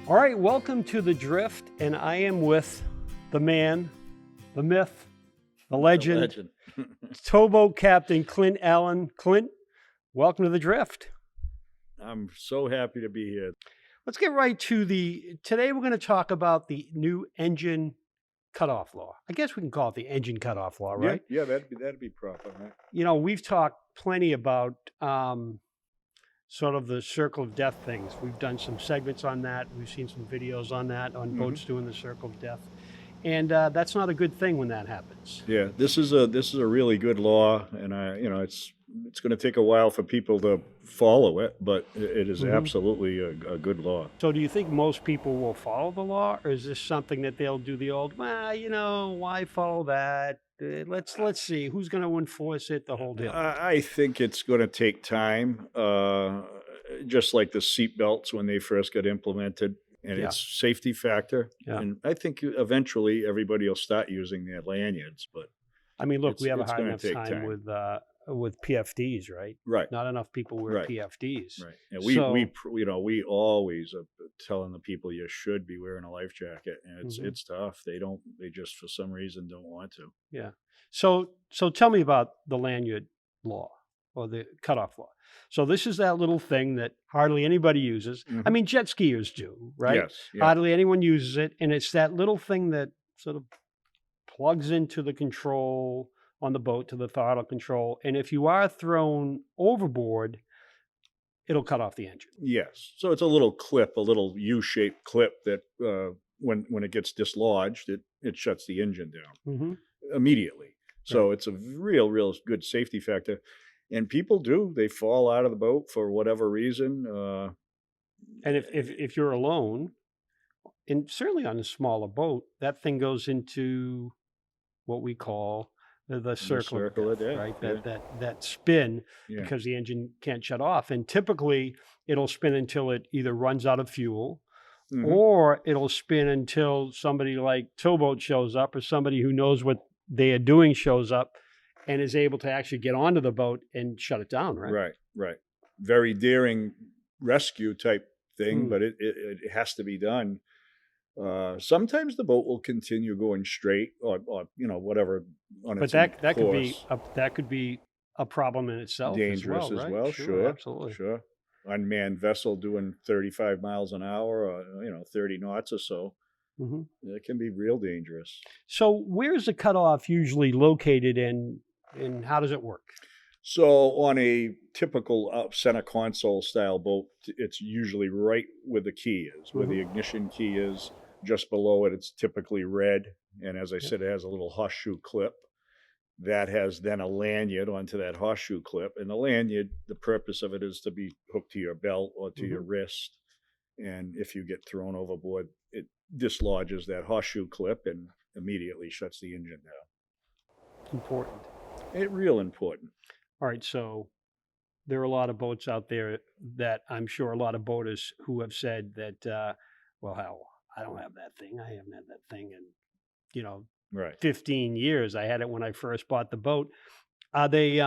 All right, welcome to The Drift, and I am with the man, the myth, the legend. Towboat Captain Clint Allen. Clint, welcome to The Drift. I'm so happy to be here. Let's get right to today we're going to talk about the new Engine Cutoff Law. I guess we can call it the Engine Cutoff Law, right? Yeah, that'd be proper, right? You know, we've talked plenty about sort of the circle of death things. We've done some segments on that. We've seen some videos on that, on boats doing the circle of death. And that's not a good thing when that happens. Yeah, this is a really good law, and it's going to take a while for people to follow it, but it is absolutely a good law. So do you think most people will follow the law, or is this something that they'll do the old, well, you know, why follow that? Let's see who's going to enforce it, the whole deal. I think it's going to take time, just like the seat belts when they first got implemented, and it's safety factor. Yeah. And I think eventually everybody will start using their lanyards. But I mean, look, we have a hard enough time with PFDs, right? Right. Not enough people wear PFDs. Right. And we always are telling the people you should be wearing a life jacket, and it's tough. They just for some reason don't want to. Yeah. So tell me about the lanyard law or the cutoff law. So this is that little thing that hardly anybody uses. I mean, jet skiers do, right? Yes. Yeah. Hardly anyone uses it, and it's that little thing that sort of plugs into the control on the boat, to the throttle control, and if you are thrown overboard, it'll cut off the engine. Yes. So it's a little clip, a little U-shaped clip that when it gets dislodged, it shuts the engine down immediately. So it's a real good safety factor. And people they fall out of the boat for whatever reason. And if you're alone, and certainly on a smaller boat, that thing goes into what we call the circle of death, right? That spin because the engine can't shut off. And typically it'll spin until it either runs out of fuel or it'll spin until somebody like Towboat shows up, or somebody who knows what they are doing shows up and is able to actually get onto the boat and shut it down, right? Right. Very daring rescue type thing, but it has to be done. Sometimes the boat will continue going straight, or whatever. But that could be a problem in itself. Dangerous as well. Sure, absolutely. Sure. Unmanned vessel doing 35 miles an hour, or 30 knots or so. It can be real dangerous. So where's the cutoff usually located, and how does it work? So on a typical center console style boat, it's usually right where the key is, where the ignition key is. Just below it, it's typically red. And as I said, it has a little horseshoe clip that has then a lanyard onto that horseshoe clip. And the lanyard, the purpose of it is to be hooked to your belt or to your wrist. And if you get thrown overboard, it dislodges that horseshoe clip and immediately shuts the engine down. Important. Real important. All right, so there are a lot of boats out there that I'm sure a lot of boaters who have said that, well, hell, I don't have that thing. I haven't had that thing in, 15 years. I had it when I first bought the boat. Are there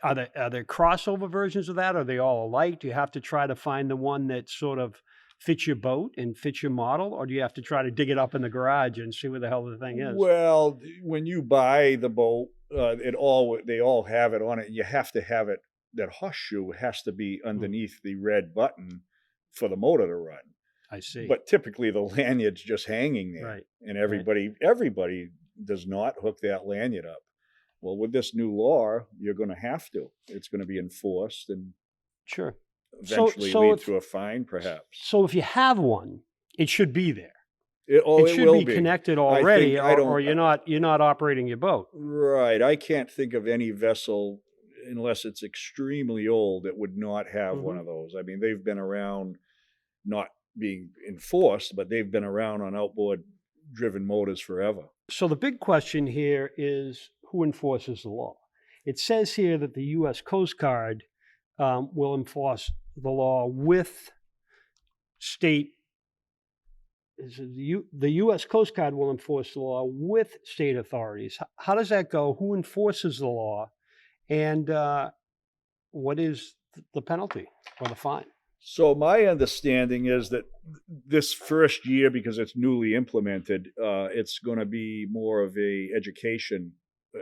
crossover versions of that? Are they all alike? Do you have to try to find the one that sort of fits your boat and fits your model, or do you have to try to dig it up in the garage and see where the hell the thing is? Well, when you buy the boat, they all have it on it. You have to have it. That horseshoe has to be underneath the red button for the motor to run. I see. But typically the lanyard's just hanging there, and everybody does not hook that lanyard up. Well, with this new law, you're going to have to. It's going to be enforced and eventually lead to a fine, perhaps. So if you have one, it should be there. It should be connected already, or you're not operating your boat. Right. I can't think of any vessel, unless it's extremely old, that would not have one of those. I mean, they've been around, not being enforced, but they've been around on outboard driven motors forever. So the big question here is, who enforces the law? It says here that the U.S. Coast Guard will enforce the law with state. The U.S. Coast Guard will enforce the law with state authorities. How does that go? Who enforces the law? And what is the penalty or the fine? So my understanding is that this first year, because it's newly implemented, it's going to be more of a education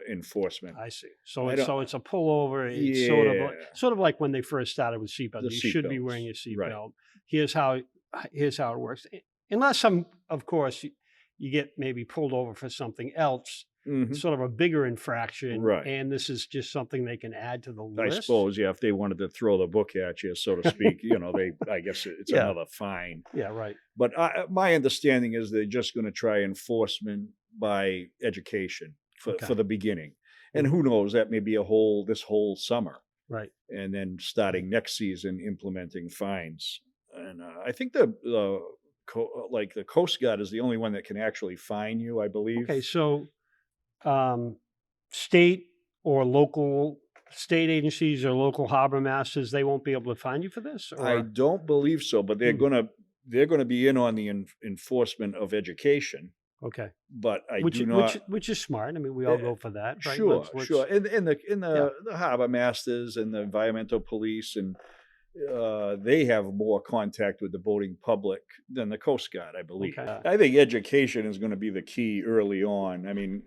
enforcement. I see. So I it's don't. so it's a pullover. It's Yeah, sort of like when they first started with seatbelts. the You should be wearing seatbelts. your Right. seatbelt. Here's how here's how it works. Unless of course, you get maybe pulled over for something else, Hmm. sort of a bigger infraction, Right. and this is just something they can add to the I list. suppose, yeah, if they wanted to throw the book at you, so to speak, I guess it's Yeah. another fine. Yeah. Right. But my understanding is they're just going to try enforcement by education for Okay. the beginning. And Mhm. who knows, that may be this whole summer. Right. And then starting next season implementing fines. And I think like the Coast Guard is the only one that can actually fine you, I believe. Okay. So, um, state or local state agencies or local harbor masters, they won't be able to find you for this, I or don't believe so, but Hmm, they're gonna be in on the enforcement of education. okay. But I do not. Which is smart. I mean, we all Uh, go for that, right? sure, Let's sure. In yeah. the harbor masters and the environmental police and they have more contact with the boating public than the Coast Guard, I believe. Okay. I think education is going to be the key early on. I mean,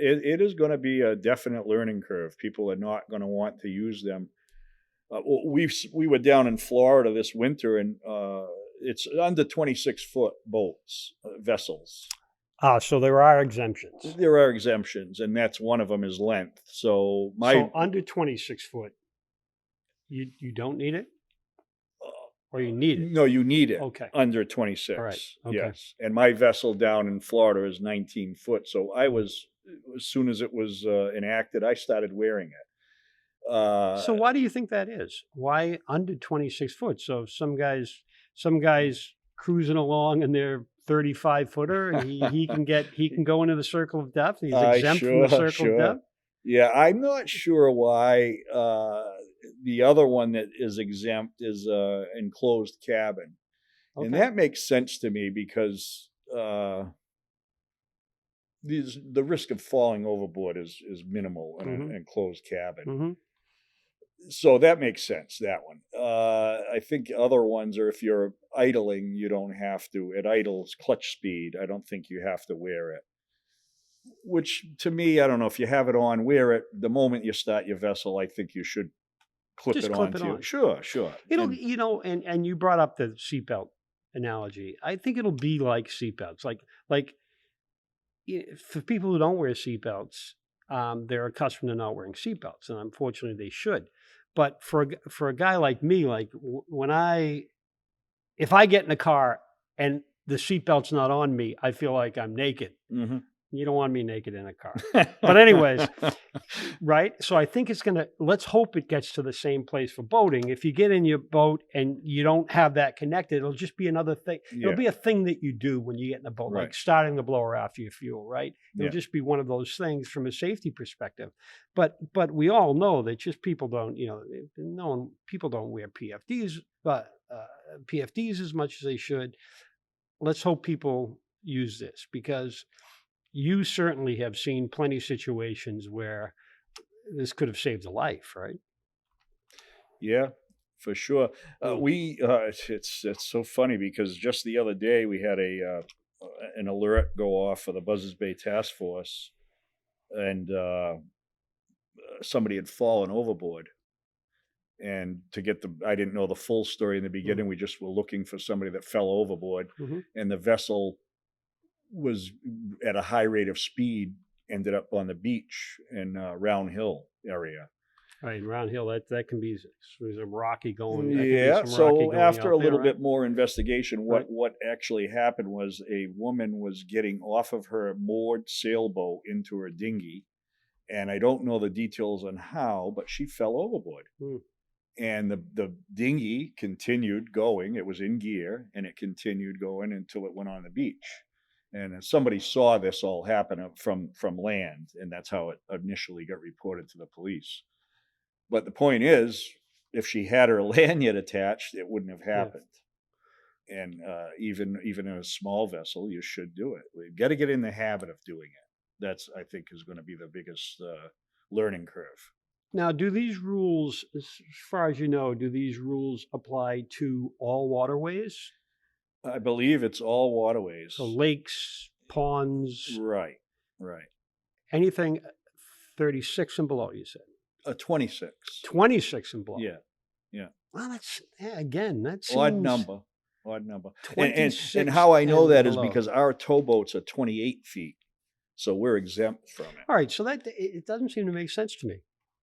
it is going to be a definite learning curve. People are not going to want to use them. We were down in Florida this winter, and it's under 26-foot boats, vessels. So there are exemptions. There are exemptions, and that's one of them is length. So So under 26 foot, you don't need it, or you need it. no, you need it Okay. under All right. 26. Okay. Yes. And my vessel down in Florida is 19 foot. So as soon as it was enacted, I started wearing it. So why do you think that is? Why under 26 foot? So some guys cruising along in their 35 footer, he can go into the circle of death. He's exempt from the circle of death. Yeah, I'm not sure why the other one that is exempt is enclosed cabin. And Okay. that makes sense to me because the risk of falling overboard is minimal in Mm-hmm. an enclosed cabin. Mm-hmm. So that makes sense, that one. I think other ones are if you're idling, you don't have to. At idle's clutch speed, I don't think you have to wear it. Which to me, I don't know, if you have it on, wear it. The moment you start your vessel, I think you should clip Just it clip it onto you. on. Sure, sure. It'll, And and you brought up the seatbelt analogy. I think it'll be like seatbelts. Like for people who don't wear seatbelts, they're accustomed to not wearing seatbelts, and unfortunately, they should. But for a guy like me, like if I get in a car and the seatbelt's not on me, I feel like I'm naked. Mhm. You don't want me naked in a car. But anyways, right? So I think let's hope it gets to the same place for boating. If you get in your boat and you don't have that connected, it'll just be another thing. It'll Yeah, be a thing that you do when you get in a boat, right. like starting the blower after your fuel, right? It'll Yeah. just be one of those things from a safety perspective. But we all know that just people don't, people don't wear PFDs as much as they should. Let's hope people use this, because you certainly have seen plenty of situations where this could have saved a life, right? Yeah, for sure. Mm. It's so funny because just the other day we had an alert go off for the Buzzards Bay Task Force, and somebody had fallen overboard. And I didn't know the full story in the beginning. We just were looking for somebody that fell overboard, Mm-hmm. and the vessel was at a high rate of speed. Ended up on the beach in Round Hill area. Right, Round Hill, that can be some rocky going. Yeah. So after a out there, little right? bit more investigation, Right. what actually happened was a woman was getting off of her moored sailboat into her dinghy, and I don't know the details on how, but she fell overboard. Mm. And the dinghy continued going. It was in gear, and it continued going until it went on the beach. And somebody saw this all happen from land, and that's how it initially got reported to the police. But the point is, if she had her lanyard attached, it wouldn't have happened. Yeah. And even in a small vessel, you should do it. We've got to get in the habit of doing it. That's, I think, is going to be the biggest learning curve. Now, do these rules, as far as you know, do these rules apply to all waterways? I believe it's all waterways. So lakes, ponds, Right. anything 36 and below, you said? 26. 26 and below. Yeah. Well, that's, again, that seems... Odd number. 26 and how I know and that is below. because our towboats are 28 feet. So we're exempt from it. All right, so that it doesn't seem to make sense to me.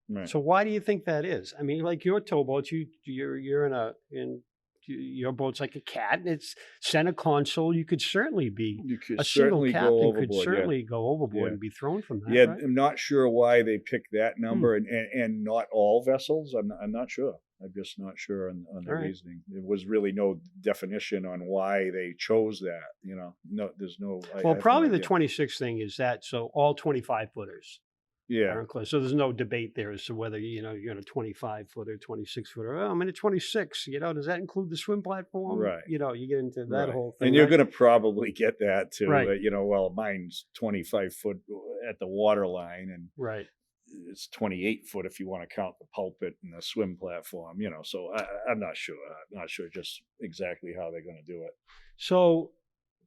Right. So why do you think that is? I mean, like your towboats, you're in your boat's like a cat. It's center console. You could certainly be You could a single certainly captain go could overboard. certainly go overboard Yeah. and be thrown from that. Yeah, right? I'm not sure why they picked that number and not all vessels. I'm not sure. I'm just not sure on the All right. reasoning. There was really no definition on why they chose that. No, there's no. Well, I have probably no the idea. 26 thing is that so all 25 footers Yeah, are included. So there's no debate there as to whether you're in a 25 footer, 26 footer. Oh, I'm in a 26. Does that include the swim platform? Right. You get into that right. whole thing. And you're right? going to probably get that too. Right. Well, mine's 25 foot at the water line, and Right. it's 28 foot if you want to count the pulpit and the swim platform. So I'm not sure. I'm not sure just exactly how they're going to do it. So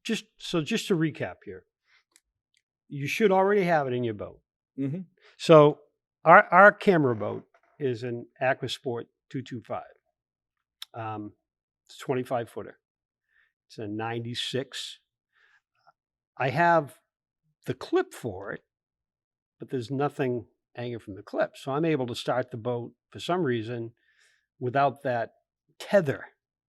just to recap here, you should already have it in your boat. Mm-hmm. So our camera boat is an Aquasport 225. It's a 25 footer. It's a 96. I have the clip for it, but there's nothing hanging from the clip. So I'm able to start the boat for some reason without that tether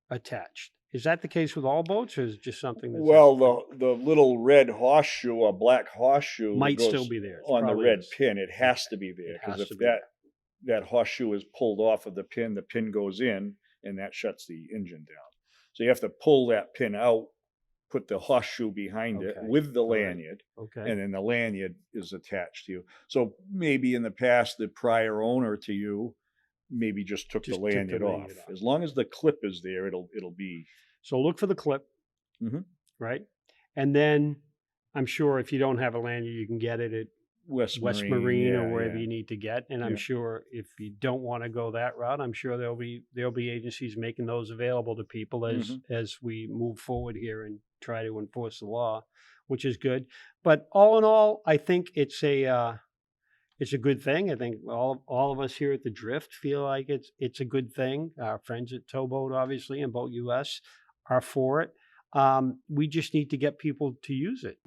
attached. Is that the case with all boats, or is it just something that's... Well, the little red horseshoe or black horseshoe might goes still be there. It on the probably red is. pin. It has to be there It because has if to be that horseshoe is pulled off of the pin goes in, and that shuts the engine down. So you have to pull that pin out, put the horseshoe behind it Okay. with the All right. lanyard, Okay. and then the lanyard is attached to you. So maybe in the past, the prior owner to you maybe just took the lanyard off. As long as the clip is there, it'll be. So look for the clip, Mhm. right? And then I'm sure if you don't have a lanyard, you can get it at West Marine or yeah, wherever yeah. you need to get. And I'm Yeah. sure if you don't want to go that route, I'm sure there'll be agencies making those available to people as we move forward here and try to enforce the law, which is good. But all in all, I think it's a good thing. I think all of us here at the Drift feel like it's a good thing. Our friends at Towboat, obviously, and Boat US are for it. We just need to get people to use it.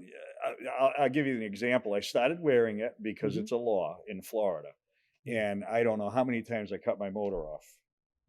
I'll give you an example. I started wearing it because Mhm. it's a law in Florida, and I don't know how many times I cut my motor off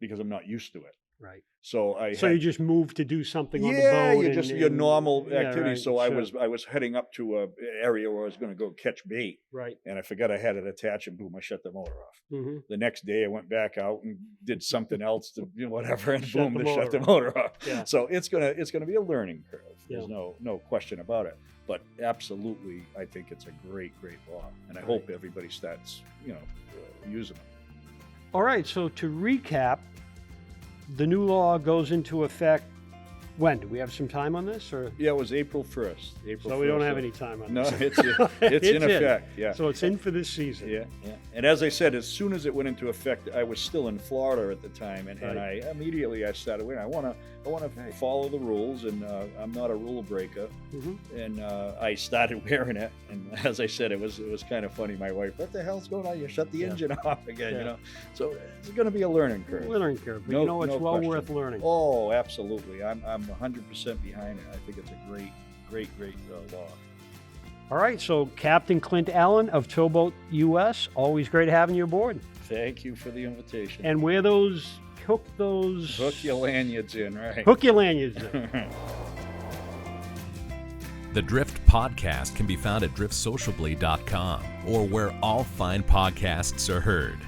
because I'm not used to it. Right. So you just moved to do something on the yeah, boat. you just your normal yeah, activity. right, So sure. I was heading up to a area where I was going to go catch bait, Right. and I forgot I had it attached, and boom, I shut the motor off. Mm-hmm. The next day, I went back out and did something else to whatever, and Shut boom, the they shut the motor motor off. Yeah. So it's gonna be a learning curve. There's Yeah. no question about it. But absolutely, I think it's a great law, and I hope everybody starts using it. All right. So to recap, the new law goes into effect. When? Do we have some time on this, or Yeah, it was April 1st. so we don't have any time on No, this? it's in effect. Yeah. So it's in for this season. Yeah. And as I said, as soon as it went into effect, I was still in Florida at the time, and I immediately started wearing. I want to follow the rules, and I'm not a rule breaker. Mm-hmm. And I started wearing it, and as I said, it was kind of funny. My wife, what the hell's going on? You shut the engine off again, So it's going to be a learning curve. Learning curve, but No- it's no well question. worth learning. Oh, absolutely. I'm 100% behind it. I think it's a great law. All right. So Captain Clint Allen of Towboat US, always great having you aboard. Thank you for the invitation. And hook your lanyards in, right? Hook your lanyards in. The Drift Podcast can be found at driftsociably.com or where all fine podcasts are heard.